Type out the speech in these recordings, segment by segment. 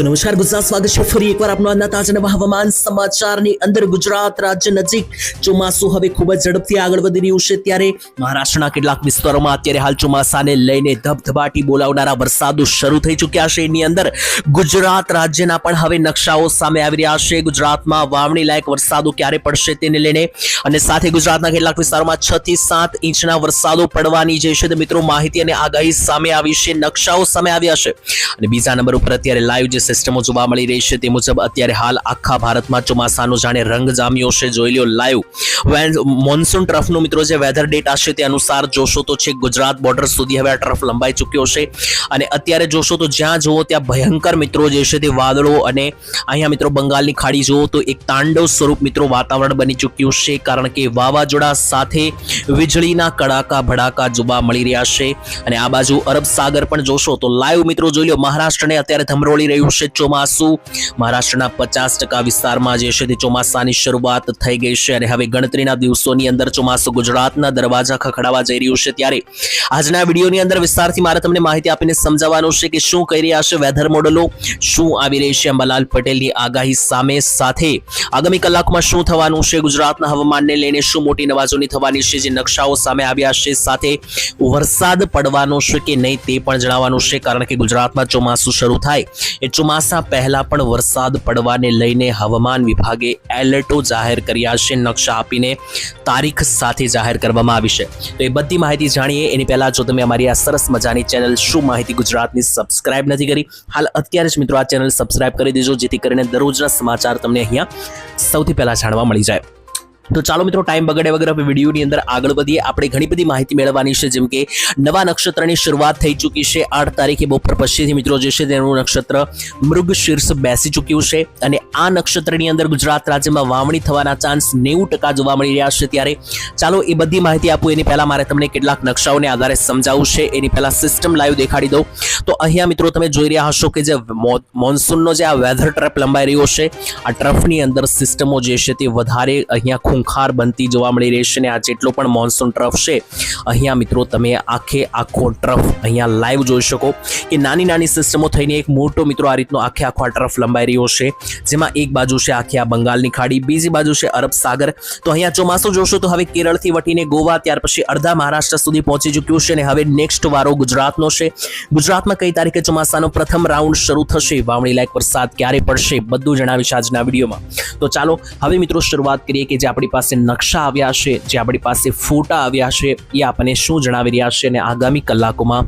તો નમસ્કાર ગુજરાત, સ્વાગત છે ફરી એકવાર આપનો આજના તાજા નવા હવામાન સમાચારની અંદર। ગુજરાત રાજ્ય નજીક ચોમાસું હવે ખૂબ જ ઝડપથી આગળ વધી રહ્યું છે, ત્યારે મહારાષ્ટ્રના કેટલાક વિસ્તારોમાં અત્યારે હાલ ચોમાસાને લઈને ધબધબાટી બોલાવનારા વરસાદો શરૂ થઈ ચૂક્યા છે। એની અંદર ગુજરાત રાજ્યના પણ હવે નકશાઓ સામે આવી રહ્યા છે। ગુજરાતમાં વાવણી લાયક વરસાદો ક્યારે પડશે તેને લઈને અને સાથે ગુજરાતના કેટલાક વિસ્તારોમાં 6 થી 7 ઇંચના વરસાદો પડવાની જે છે તે મિત્રો માહિતી અને આગાહી સામે આવી છે, નકશાઓ સામે આવ્યા છે। અને બીજા નંબર ઉપર અત્યારે લાઈવ જે સિસ્ટમો જોવા મળી રહી છે તે મુજબ અત્યારે હાલ આખા ભારતમાં ચોમાસાનો જાણે રંગ જામ્યો છે। જોઈ લો લાઈવ મોન્સૂન ટ્રફનો મિત્રો જે વેધર ડેટા છે તે અનુસાર જોશો તો છે ગુજરાત બોર્ડર સુધી હવે આ ટ્રફ લંબાઈ ચૂક્યો છે અને અત્યારે જોશો તો જ્યાં જુઓ ત્યાં ભયંકર મિત્રો જે છે તે વાદળો અને અહીંયા મિત્રો બંગાળની ખાડી જુઓ તો એક તાંડવ સ્વરૂપ મિત્રો વાતાવરણ બની ચૂક્યું છે, કારણ કે વાવાઝોડા સાથે વીજળીના કડાકા ભડાકા જોવા મળી રહ્યા છે। અને આ બાજુ અરબ સાગર પણ જોશો તો લાઈવ મિત્રો જોઈ લો મહારાષ્ટ્રને અત્યારે ધમરોળી રહ્યું છે ચોમાસું। મહારાષ્ટ્રના 50% વિસ્તારમાં જે છે તે ચોમાસાની શરૂઆત થઈ ગઈ છે અને હવે ગણતરીના દિવસોની અંદર ચોમાસું ગુજરાતના દરવાજા ખખડાવવા જઈ રહ્યું છે। ત્યારે આજના વિડીયોની અંદર વિસ્તારથી મારે તમને માહિતી આપીને સમજાવવાનું છે કે શું કહી રહ્યા છે વેધર મોડલો, શું આવી રહી છે અંબાલાલ પટેલની આગાહી સામે, સાથે આગામી કલાકમાં શું થવાનું છે ગુજરાતના હવામાનને લઈને, શું મોટી નવાજોની થવાની છે જે નકશાઓ સામે આવ્યા છે, સાથે વરસાદ પડવાનો છે કે નહીં તે પણ જણાવવાનું છે, કારણ કે ગુજરાતમાં ચોમાસું શરૂ થાય એ ચોમાસા પહેલા પણ વરસાદ પડવાને લઈને હવામાન વિભાગે એલર્ટો જાહેર કર્યા છે, નકશા આપીને તારીખ સાથે જાહેર કરવામાં આવી છે। તો એ બધી માહિતી જાણીએ એની પહેલા જો તમે અમારી આ સરસ મજાની ચેનલ શું માહિતી ગુજરાતની સબસ્ક્રાઇબ નથી કરી, હાલ અત્યારે જ મિત્રો આ ચેનલ સબસ્ક્રાઇબ કરી દેજો, જેથી કરીને દરરોજના સમાચાર તમને અહીંયા સૌથી પહેલા જાણવા મળી જાય। તો ચાલો મિત્રો ટાઈમ બગડે વગર હવે વિડીયોની અંદર આગળ વધીએ। આપણે ઘણી બધી માહિતી મેળવવાની છે, જેમ કે નવા નક્ષત્રની શરૂઆત થઈ ચૂકી છે। 8 તારીખે બપોર પછીથી મિત્રો જે છે તેનું નક્ષત્ર મૃગશીર્ષ બેસી ચૂક્યું છે અને આ નક્ષત્રની અંદર ગુજરાત રાજ્યમાં વાવણી થવાના ચાન્સ 90% જોવા મળી રહ્યા છે। ત્યારે ચાલો એ બધી માહિતી આપું એની પહેલા મારે તમને કેટલાક નકશાઓને આધારે સમજાવવું છે। એની પહેલા સિસ્ટમ લાઈવ દેખાડી દઉં તો અહીંયા મિત્રો તમે જોઈ રહ્યા હશો કે જે મોન્સૂનનો જે આ વેધર ટ્રફ લંબાઈ રહ્યો છે, આ ટ્રફની અંદર સિસ્ટમો જે છે તે વધારે અહીંયા ખૂંખાર બનતી જોવા મળી રહી છે અને આ જેટલો પણ મોન્સૂન ટ્રફ છે અહીંયા મિત્રો તમે આખો ટ્રફ અહીંયા લાઈવ જોઈ શકો કે નાની નાની સિસ્ટમો થઈને એક મોટો મિત્રો આ રીતનો આખો આ ટ્રફ લંબાઈ રહ્યો છે, જેમાં એક બાજુ છે આખી આ બંગાળની ખાડી, બીજી બાજુ છે અરબ સાગર। તો અહીંયા ચોમાસું જોશો તો હવે કેરળથી વટીને ગોવા, ત્યાર પછી અડધા મહારાષ્ટ્ર સુધી પહોંચી ચૂક્યું છે અને હવે નેક્સ્ટ વારો ગુજરાતનો છે। ગુજરાતમાં કઈ તારીખે ચોમાસાનો પ્રથમ રાઉન્ડ શરૂ થશે, વાવણી લાયક વરસાદ ક્યારે પડશે, બધું જણાવીશ આજના વિડીયોમાં। તો ચાલો હવે મિત્રો શરૂઆત કરીએ કે જે આપણી પાસે નકશા આવ્યા છે, જે આપણી પાસે ફોટા આવ્યા છે એ આપણને શું જણાવી રહ્યા છે અને આગામી કલાકોમાં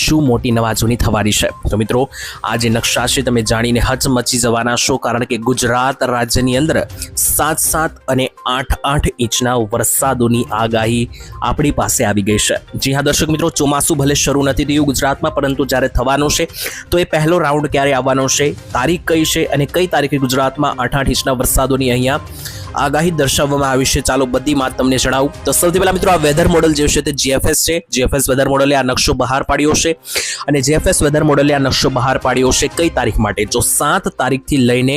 શું મોટી નવાજોની થવાની છે। તો મિત્રો આ જે નકશા છે તમે જાણીને હચમચી જવાના છો, કારણ કે ગુજરાત રાજ્યની અંદર 7-7 અને 8-8 ઇંચના વરસાદોની આગાહી આપણી પાસે આવી ગઈ છે। જી હા દર્શક મિત્રો, ચોમાસું ભલે શરૂ નથી થયું ગુજરાતમાં, પરંતુ જ્યારે થવાનું છે તો એ પહેલો રાઉન્ડ ક્યારે આવવાનો છે, તારીખ કઈ છે અને કઈ તારીખે ગુજરાતમાં 8-8 ઇંચના વરસાદોની અહીંયા આગાહી દર્શાવવામાં આવી છે, ચાલો બધી વાત તમને જણાવું। તો સૌથી પહેલા મિત્રો આ વેધર મોડલ જે છે તે GFS છે। GFS વેધર મોડલે આ નકશો બહાર પાડ્યો છે અને GFS વેધર મોડલે આ નકશો બહાર પાડ્યો છે કઈ તારીખ માટે, જો 7 તારીખથી લઈને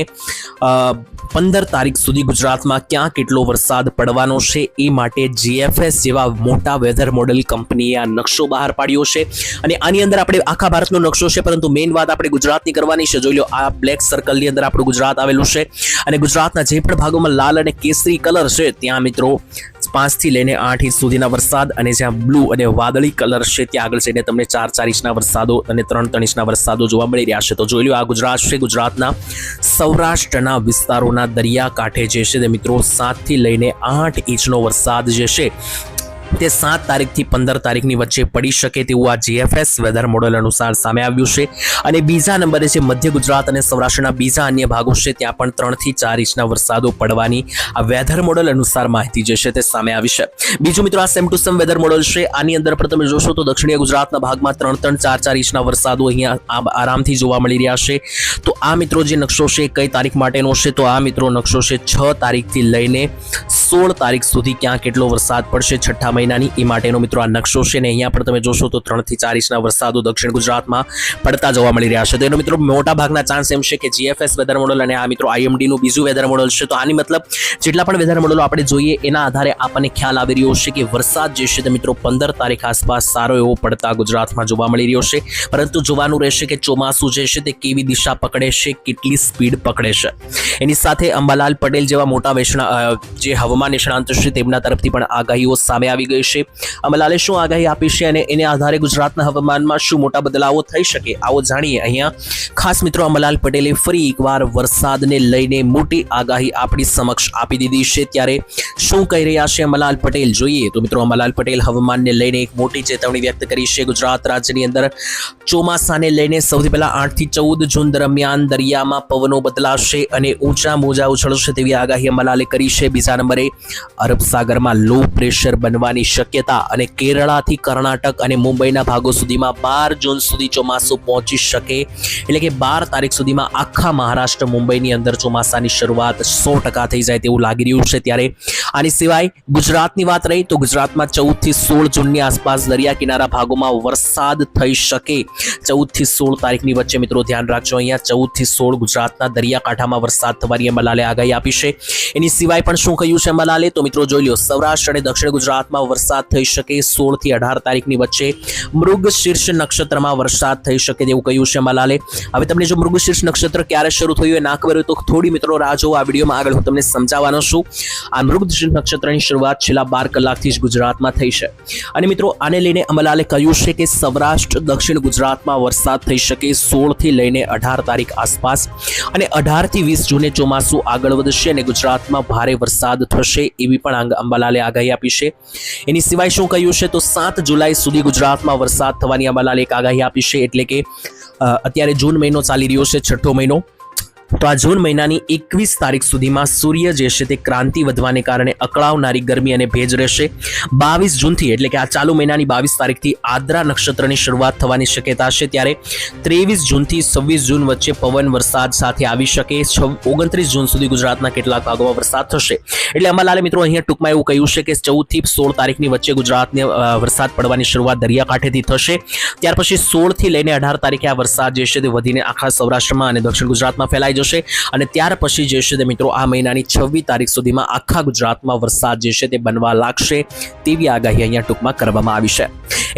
15 તારીખ સુધી ગુજરાતમાં ક્યાં કેટલો વરસાદ પડવાનો છે એ માટે GFS જેવા મોટા વેધર મોડલ કંપનીએ આ નકશો બહાર પાડ્યો છે। અને આની અંદર આપણે આખા ભારતનો નકશો છે, પરંતુ મેઇન વાત આપણે ગુજરાતની કરવાની છે। જોઈ લો આ બ્લેક સર્કલની અંદર આપણું ગુજરાત આવેલું છે અને ગુજરાતના જે પણ ભાગોમાં લાલ અને કેસરી કલર છે ત્યાં મિત્રો 5 થી લઈને 8 ઇંચ સુધીના વરસાદ, અને જ્યાં બ્લુ અને વાદળી કલર છે ત્યાં આગળ જઈને તમને 4-4 ઇંચના વરસાદો અને 3-3 ઇંચના વરસાદો જોવા મળી રહ્યા છે। તો જોઈ લો આ ગુજરાત છે, ગુજરાતના સૌરાષ્ટ્રના વિસ્તારોના દરિયાકાંઠે જે છે તે મિત્રો 7 થી લઈને 8 ઇંચનો વરસાદ જે છે તે 7 તારીખથી 15 તારીખની વચ્ચે પડી શકે તેવું આ GFS વેધર મોડલ અનુસાર સામે આવ્યું છે। અને બીજા નંબરે છે મધ્ય ગુજરાત અને સૌરાષ્ટ્રના બીજા અન્ય ભાગો છે ત્યાં પણ 3 થી 4 ઇંચના વરસાદો પડવાની આ વેધર મોડલ અનુસાર માહિતી જે છે તે સામે આવી છે। બીજું મિત્રો આ same to same weather model છે, આની અંદર પણ તમે જોશો તો દક્ષિણીય ગુજરાતના ભાગમાં 3-3, 4-4 ઇંચના વરસાદો અહીંયા આરામથી જોવા મળી રહ્યા છે। તો આ મિત્રો જે નકશો છે કઈ તારીખ માટેનો છે, તો આ મિત્રો નકશો છે 6 તારીખથી લઈને 16 તારીખ સુધી ક્યાં કેટલો વરસાદ પડશે છઠ્ઠા મહિનાની એ માટેનો મિત્રો આ નકશો છે ને અહીંયા પણ તમે જોશો તો 3 થી 4 ઇંચના વરસાદો દક્ષિણ ગુજરાતમાં પડતા જોવા મળી રહ્યા છે. તો એનો મિત્રો મોટા ભાગના ચાન્સ એમ છે કે GFS વેધર મોડલ અને આ મિત્રો IMD નું બીજું વેધર મોડલ છે. તો આની મતલબ જેટલા પણ વેધર મોડલો આપણે જોઈએ એના આધારે આપણને ખ્યાલ આવી રહ્યો છે કે વરસાદ જે છે તે મિત્રો 15 તારીખ આસપાસ સારો એવો પડતા ગુજરાતમાં જોવા મળી રહ્યો છે. પરંતુ જોવાનું રહેશે કે ચોમાસું જે છે તે કેવી દિશા પકડે છે, કેટલી સ્પીડ પકડે છે. એની સાથે અંબાલાલ પટેલ જેવા મોટા જે હવામાન નિષ્ણાંત છે તેમના તરફથી પણ આગાહીઓ સામે આવી ગઈ છે. અંબાલાલે શું આગાહી આપી છે અને એને આધારે ગુજરાતના હવામાનમાં શું મોટા બદલાવો થઈ શકે, આવો જાણીએ. અહીંયા ખાસ મિત્રો અંબાલાલ પટેલે ફરી એકવાર વરસાદને લઈને મોટી આગાહી આપણી સમક્ષ આપી દીધી છે. ત્યારે શું કહી રહ્યા છે અંબાલાલ પટેલ જોઈએ તો મિત્રો અંબાલાલ પટેલ હવામાનને લઈને એક મોટી ચેતવણી વ્યક્ત કરી છે. ગુજરાત રાજ્યની અંદર ચોમાસાને લઈને સૌથી પહેલા 8 થી 14 જૂન દરમિયાન દરિયામાં પવનો બદલાશે અને ઊંચા મોજા ઉછળશે તેવી આગાહી અંબાલાલે કરી છે. બીજા નંબરે અરબ સાગરમાં લો પ્રેશર બનવાની શક્યતા અને કેરળથી કર્ણાટક અને મુંબઈના ભાગો સુધીમાં 12 જૂન સુધી ચોમાસું પહોંચી શકે. એટલે કે 12 તારીખ સુધીમાં આખા મહારાષ્ટ્ર મુંબઈની અંદર ચોમાસાની શરૂઆત 100% થઈ જાય તેવું લાગી રહ્યું છે. ત્યારે આની સિવાય ગુજરાતની વાત રહી તો ગુજરાતમાં 14 થી 16 જૂનની આસપાસ દરિયા કિનારા ભાગોમાં વરસાદ થઈ શકે. 14 થી 16 તારીખની વચ્ચે મિત્રો ધ્યાન રાખજો. અહીંયા 14 થી 16 ગુજરાતના દરિયાકાંઠામાં વરસાદ થવાની અંબાલાલે આગાહી આપી છે. એની સિવાય પણ શું કહ્યું છે અંબાલાલે તો મિત્રો જોઈ લો, સૌરાષ્ટ્ર અને દક્ષિણ ગુજરાતમાં વરસાદ થઈ શકે. 16 થી 18 તારીખની વચ્ચે મૃગશીર્ષ નક્ષત્રમાં વરસાદ થઈ શકે તેવું કહ્યું છે અંબાલાલે. હવે તમને જો મૃગશીર્ષ નક્ષત્ર ક્યારે શરૂ થયું એ ના ખબર હોય તો થોડી મિત્રો રાહ જોવો. આ વિડીયોમાં આગળ હું તમને સમજાવવાનો છું. આ મૃગશીર્ષ નક્ષત્રની શરૂઆત છેલ્લા 12 કલાકથી જ ગુજરાતમાં થઈ છે. અને મિત્રો આને લઈને અંબાલાલે કહ્યું છે કે સૌરાષ્ટ્ર દક્ષિણ ગુજરાતમાં વરસાદ થઈ શકે 16 થી લઈને 18 તારીખ આસપાસ અને 18 થી 20 જૂને ચોમાસું આગળ વધશે અને ગુજરાતમાં ભારે વરસાદ થશે એવી પણ અંબાલાલે આગાહી આપી છે. એની સિવાય શું કહ્યું છે તો 7 જુલાઈ સુધી ગુજરાતમાં વરસાદ થવાની અંબાલાલે એક આગાહી આપી છે. એટલે કે અત્યારે જૂન મહિનો ચાલી રહ્યો છે, છઠ્ઠો મહિનો. તો આ જૂન મહિનાની 21 તારીખ સુધીમાં સૂર્ય જે છે તે ક્રાંતિ વધવાને કારણે અકળાવનારી ગરમી અને ભેજ રહેશે. 22 જૂનથી એટલે કે આ ચાલુ મહિનાની 22 તારીખથી આદ્રા નક્ષત્રની શરૂઆત થવાની શક્યતા છે. ત્યારે 23 જૂનથી 26 જૂન વચ્ચે પવન વરસાદ સાથે આવી શકે. 29 જૂન સુધી ગુજરાતના કેટલાક ભાગોમાં વરસાદ થશે. એટલે અંબાલાલે મિત્રો અહીંયા ટૂંકમાં એવું કહ્યું છે કે 14 થી 16 તારીખની વચ્ચે ગુજરાતને વરસાદ પડવાની શરૂઆત દરિયાકાંઠેથી થશે. ત્યાર પછી 16 થી લઈને 18 તારીખે આ વરસાદ જે છે તે વધીને આખા સૌરાષ્ટ્રમાં અને દક્ષિણ ગુજરાતમાં ફેલાઈ જશે અને ત્યાર પછી જે છે તે મિત્રો આ મહિનાની 26 તારીખ સુધીમાં આખા ગુજરાતમાં વરસાદ જે છે તે બનવા લાગશે તેવી આગાહી અહીંયા ટૂંકમાં કરવામાં આવી છે.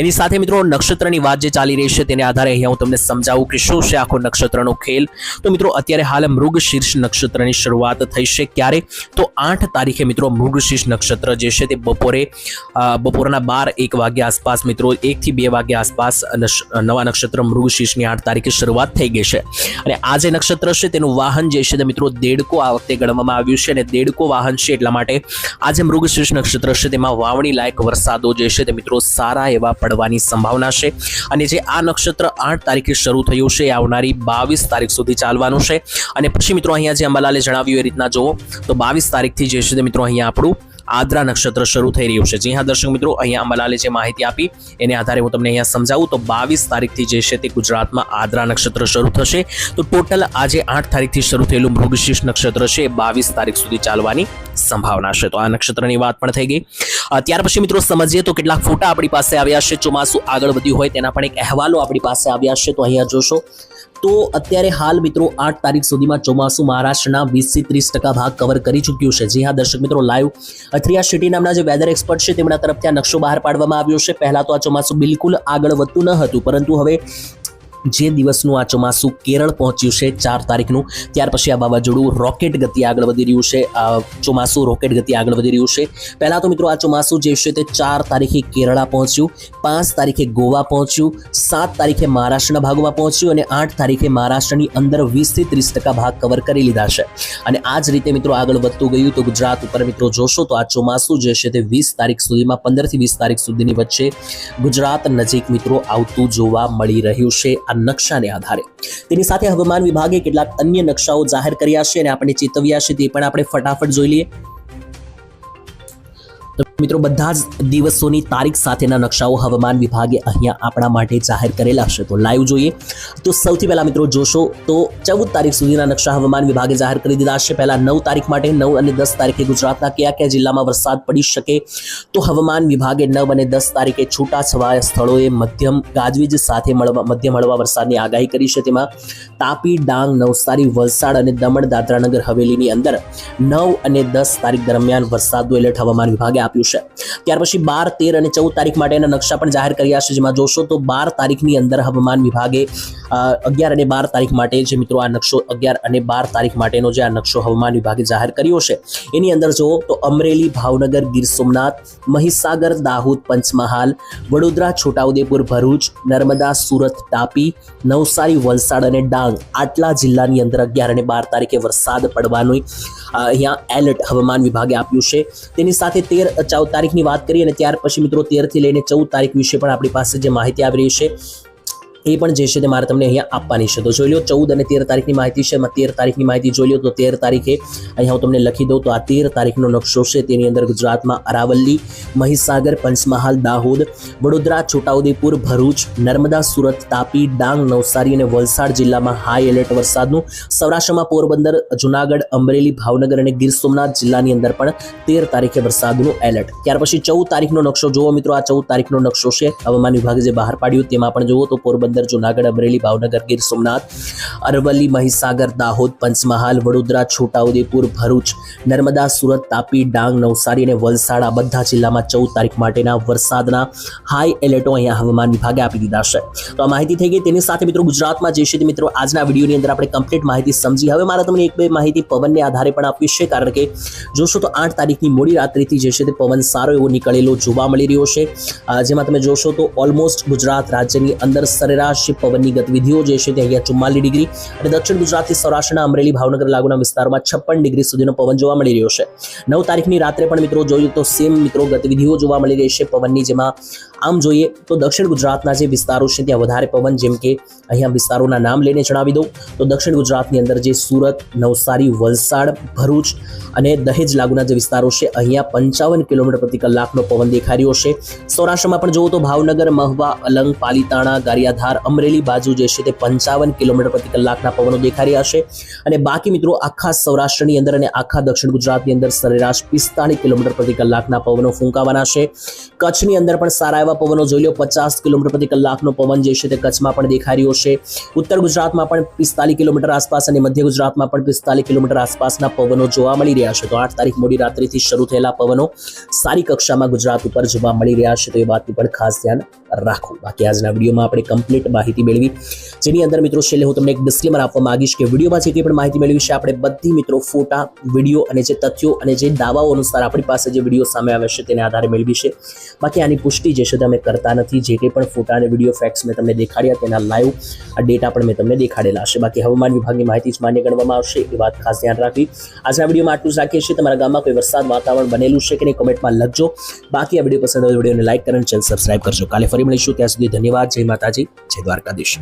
એની સાથે મિત્રો નક્ષત્રની વાત જે ચાલી રહી છે તેને આધારે અહીંયા હું તમને સમજાવું કે શું છે આખો નક્ષત્રનો ખેલ. તો મિત્રો અત્યારે હાલ મૃગશીર્ષ નક્ષત્રની શરૂઆત થઈ છે. ક્યારે તો 8 તારીખે મિત્રો મૃગશીર્ષ નક્ષત્ર જે છે તે બપોરના 12-1 વાગ્યા આસપાસ મિત્રો 1 થી 2 વાગ્યા આસપાસ નવા નક્ષત્ર મૃગશીર્ષની 8 તારીખે શરૂઆત થઈ ગઈ છે. અને આ જે નક્ષત્ર છે તેનું વાહન જે છે તે મિત્રો દેડકો આ વખતે ગણવામાં આવ્યું છે અને દેડકો વાહન છે એટલા માટે આ જે મૃગશીર્ષ નક્ષત્ર છે તેમાં વાવણી લાયક વરસાદો જે છે તે મિત્રો સારા એવા પડવાની સંભાવના છે. અને જે આ નક્ષત્ર 8 તારીખે શરૂ થયું છે એ આવનારી 22 તારીખ સુધી ચાલવાનું છે. અને પછી મિત્રો અહીંયા જે અંબાલાલે જણાવ્યું એ રીતના જુઓ તો 22 તારીખથી જે છે તે મિત્રો અહીંયા આપણું આદ્રા નક્ષત્ર શરૂ થઈ રહ્યું છે. જી હા દર્શક મિત્રો, અહીંયા અંબાલાલે જે માહિતી આપી એને આધારે હું તમને અહીંયા સમજાવું તો 22 તારીખથી જે છે તે ગુજરાતમાં આદ્રા નક્ષત્ર શરૂ થશે. તો ટોટલ આજે 8 તારીખથી શરૂ થયેલું મૃગશીર્ષ નક્ષત્ર છે એ 22 તારીખ સુધી ચાલવાની સંભાવના છે. તો આ નક્ષત્રની વાત પણ થઈ ગઈ. ત્યાર પછી મિત્રો સમજીએ તો કેટલાક ફોટા આપણી પાસે આવ્યા છે. ચોમાસું આગળ વધ્યું હોય તેના પણ એક અહેવાલો આપણી પાસે આવ્યા છે. તો અહીંયા જોશો તો અત્યારે હાલ મિત્રો 8 તારીખ સુધીમાં ચોમાસું મહારાષ્ટ્રના 20 થી 30% ભાગ કવર કરી ચૂક્યું છે. જી હા દર્શક મિત્રો, લાઈવ અથરિયા સિટી નામના જે વેધર એક્સપર્ટ છે તેમના તરફથી આ નકશો બહાર પાડવામાં આવ્યો છે. પહેલા તો આ ચોમાસું બિલકુલ આગળ વધતું ન હતું, પરંતુ હવે જે દિવસનું આ ચોમાસું કેરળ પહોંચ્યું છે 4 તારીખનું, ત્યાર પછી આ વાવાઝોડું રોકેટ ગતિ આગળ વધી રહ્યું છે. ચોમાસું રોકેટ ગતિ આગળ વધી રહ્યું છે. પહેલા તો મિત્રો આ ચોમાસું જે છે તે 4 તારીખે કેરળા પહોંચ્યું, 5 તારીખે ગોવા પહોંચ્યું, 7 તારીખે મહારાષ્ટ્રના ભાગમાં પહોંચ્યું અને 8 તારીખે મહારાષ્ટ્રની અંદર 20 થી 30% ભાગ કવર કરી લીધા છે. અને આ જ રીતે મિત્રો આગળ વધતું ગયું તો ગુજરાત ઉપર મિત્રો જોશો તો આ ચોમાસું જે છે તે 20 તારીખ સુધીમાં 15 થી 20 તારીખ સુધીની વચ્ચે ગુજરાત નજીક મિત્રો આવતું જોવા મળી રહ્યું છે આ નકશાને આધારે. તેની સાથે હવામાન વિભાગે કેટલાક અન્ય નકશાઓ જાહેર કર્યા છે અને આપણે ચેતવ્યા છે તે પણ આપણે ફટાફટ જોઈ લઈએ. મિત્રો બધા જ દિવસોની તારીખ સાથેના નકશાઓ હવામાન વિભાગે અહીંયા આપણા માટે જાહેર કરેલા છે. તો લાઈવ જોઈએ તો સૌથી પહેલા મિત્રો જોશો તો 14 તારીખ સુધીના નકશા હવામાન વિભાગે જાહેર કરી દીધા છે. પહેલા 9 તારીખ માટે 9 અને 10 તારીખે ગુજરાતના કયા કયા જિલ્લામાં વરસાદ પડી શકે તો હવામાન વિભાગે 9 અને 10 તારીખે છૂટાછવાયા સ્થળોએ મધ્યમ ગાજવીજ સાથે મધ્યમ હળવા વરસાદની આગાહી કરી છે. તેમાં તાપી, ડાંગ, નવસારી, વલસાડ અને દમણ દાદરાનગર હવેલીની અંદર 9 અને 10 તારીખ દરમિયાન વરસાદનું એલર્ટ હવામાન વિભાગે આપ્યું છે. ત્યાર પછી 12, 13 અને 14 તારીખ માટેના નકશા પણ જાહેર કર્યા છે. જેમાં જોશો તો 12 તારીખની અંદર હવામાન વિભાગે 11 અને 12 તારીખ માટે જે મિત્રો આ નકશો 11 અને 12 તારીખ માટેનો જે આ નકશો હવામાન વિભાગે જાહેર કર્યો છે એની અંદર જુઓ તો અમરેલી, ભાવનગર, ગીર સોમનાથ, મહીસાગર, દાહોદ, પંચમહાલ, વડોદરા, છોટાઉદેપુર, ભરૂચ, નર્મદા, સુરત, તાપી, નવસારી, વલસાડ અને ડાંગ આટલા જિલ્લાની અંદર 11 અને 12 તારીખે વરસાદ પડવાનું અહીંયા એલર્ટ હવામાન વિભાગે આપ્યું છે. તેની સાથે 14 તારીખની વાત કરીએ અને ત્યાર પછી મિત્રો 13 થી લઈને 14 તારીખ વિશે પણ આપણી પાસે જે માહિતી આવી રહી છે એ પણ જે છે તે મારે તમને અહીંયા આપવાની છે. તો જોઈ લો 14 અને 13 તારીખની માહિતી છે. 13 તારીખની માહિતી જોઈ લો તો 13 તારીખે અહીંયા હું તમને લખી દઉં તો આ 13 તારીખનો નકશો છે. તેની અંદર ગુજરાતમાં અરાવલ્લી, મહીસાગર, પંચમહાલ, દાહોદ, વડોદરા, છોટાઉદેપુર, ભરૂચ, નર્મદા, સુરત, તાપી, ડાંગ, નવસારી અને વલસાડ જિલ્લામાં હાઈ એલર્ટ વરસાદનું. સૌરાષ્ટ્રમાં પોરબંદર, જુનાગઢ, અમરેલી, ભાવનગર અને ગીર સોમનાથ જિલ્લાની અંદર પણ 13 તારીખે વરસાદનું એલર્ટ. ત્યાર પછી 14 તારીખનો નકશો જુઓ મિત્રો. આ 14 તારીખનો નકશો છે હવામાન વિભાગે જે બહાર પાડ્યું તેમાં પણ જુઓ તો પોરબંદર, જુનાગઢ, અમરેલી, ભાવનગર, ગીર સોમનાથ, અરવલ્લી, મહીસાગર, દાહોદ, પંચમહાલ, વડોદરા, છોટાઉદેપુર, ભરૂચ, નર્મદા, સુરત, તાપી, ડાંગ, નવસારી અને વલસાડ આ બધા જિલ્લામાં 14 તારીખ માટેના વરસાદના હાઈ એલર્ટો અહીંયા હવામાન વિભાગે આપી દીધા છે. તો આ માહિતી થઈ ગઈ. તેની સાથે મિત્રો ગુજરાતમાં જે છે મિત્રો આજના વિડીયોની અંદર આપણે કમ્પ્લીટ માહિતી સમજી. હવે મારે તમને એક બે માહિતી પવનને આધારે પણ આપવી છે, કારણ કે જોશો તો 8 તારીખની મોડી રાત્રિથી જે છે તે પવન સારો એવો નીકળેલો જોવા મળી રહ્યો છે. જેમાં તમે જોશો તો ઓલમોસ્ટ ગુજરાત રાજ્યની અંદર સરેરાશ પવનની ગતિવિધિઓ જે છે તે અહીંયા 44 ડિગ્રી અને દક્ષિણ ગુજરાતથી સૌરાષ્ટ્રના અમરેલી, ભાવનગર લાગુના વિસ્તારોમાં 56 ડિગ્રી સુધીનો પવન જોવા મળી રહ્યો છે. 9 તારીખની રાત્રે પણ મિત્રો જોઈએ તો સેમ મિત્રો ગતિવિધિઓ જોવા મળી રહી છે પવનની. જેમાં આમ જોઈએ તો દક્ષિણ ગુજરાતના જે વિસ્તારો છે ત્યાં વધારે પવન, જેમ કે અહીંયા વિસ્તારોના નામ લઈને જણાવી દઉં તો દક્ષિણ ગુજરાતની અંદર જે સુરત, નવસારી, વલસાડ, ભરૂચ અને દહેજ લાગુના જે વિસ્તારો છે અહીંયા 55 કિલોમીટર પ્રતિ કલાકનો પવન દેખાઈ રહ્યો છે. સૌરાષ્ટ્રમાં પણ જુઓ તો ભાવનગર, મહુવા, અલંગ, પાલીતાણા, ગારિયાધાર, અમરેલી બાજુ જે છે તે 55 કિલોમીટર પ્રતિ કલાકના પવનો દેખાઈ રહ્યા છે. અને બાકી મિત્રો આખા સૌરાષ્ટ્રની અંદર અને આખા દક્ષિણ ગુજરાતની અંદર સરેરાશ 45 કિલોમીટર પ્રતિ કલાકના પવનો ફૂંકાવાના છે. કચ્છની અંદર પણ સારા એવા પવનો જોઈ લો. 50 કિલોમીટર પ્રતિ કલાકનો પવન જે છે તે કચ્છમાં પણ દેખાઈ રહ્યો છે. ઉત્તર ગુજરાતમાં પણ 45 કિલોમીટર આસપાસ અને મધ્ય ગુજરાતમાં પણ 45 કિલોમીટર આસપાસના પવનો જોવા મળી રહ્યા છે. તો 8 તારીખ મોડી રાત્રિથી શરૂ થયેલા પવનો સારી કક્ષામાં ગુજરાત ઉપર જોવા મળી રહ્યા છે. તો એ વાતનું પણ ખાસ ધ્યાન રાખવું. બાકી આજના વિડીયોમાં આપણે કમ્પ્લીટ માહિતી મેળવી, જેની અંદર મિત્રો છેલ્લે હું તમને એક ડિસ્ક્લેમર આપવા માંગીશ કે વિડીયોમાં જે કંઈ પણ માહિતી મેળવી છે આપણે બધી મિત્રો ફોટા, વિડીયો અને જે તથ્યો અને જે દાવાઓ અનુસાર આપણી પાસે જે વિડીયો સામે આવે છે તેને આધારે મેળવી છે. બાકી આની પુષ્ટિ જે છે તે અમે કરતા નથી. જે કંઈ પણ ફોટા અને વિડીયો ફેક્ટ્સ મેં તમને દેખાડ્યા તેના લાઈવ આ ડેટા પણ મેં તમને દેખાડેલા છે. બાકી હવામાન વિભાગની માહિતી જ માન્ય ગણવામાં આવશે, એ વાત ખાસ ધ્યાન રાખવી. આજના વિડીયોમાં આટલું જ રાખીએ છીએ. તમારા ગામમાં કોઈ વરસાદ વાતાવરણ બનેલું છે કે નહીં કમેન્ટમાં લખજો. બાકી આ વિડીયો પસંદ હોય વિડીયોને લાઈક કરીને ચેનલ સબસ્ક્રાઇબ કરજો. કાલે ફરી મળીશું. ત્યાં સુધી ધન્યવાદ. જય માતાજી, જય દ્વારકાધીશ.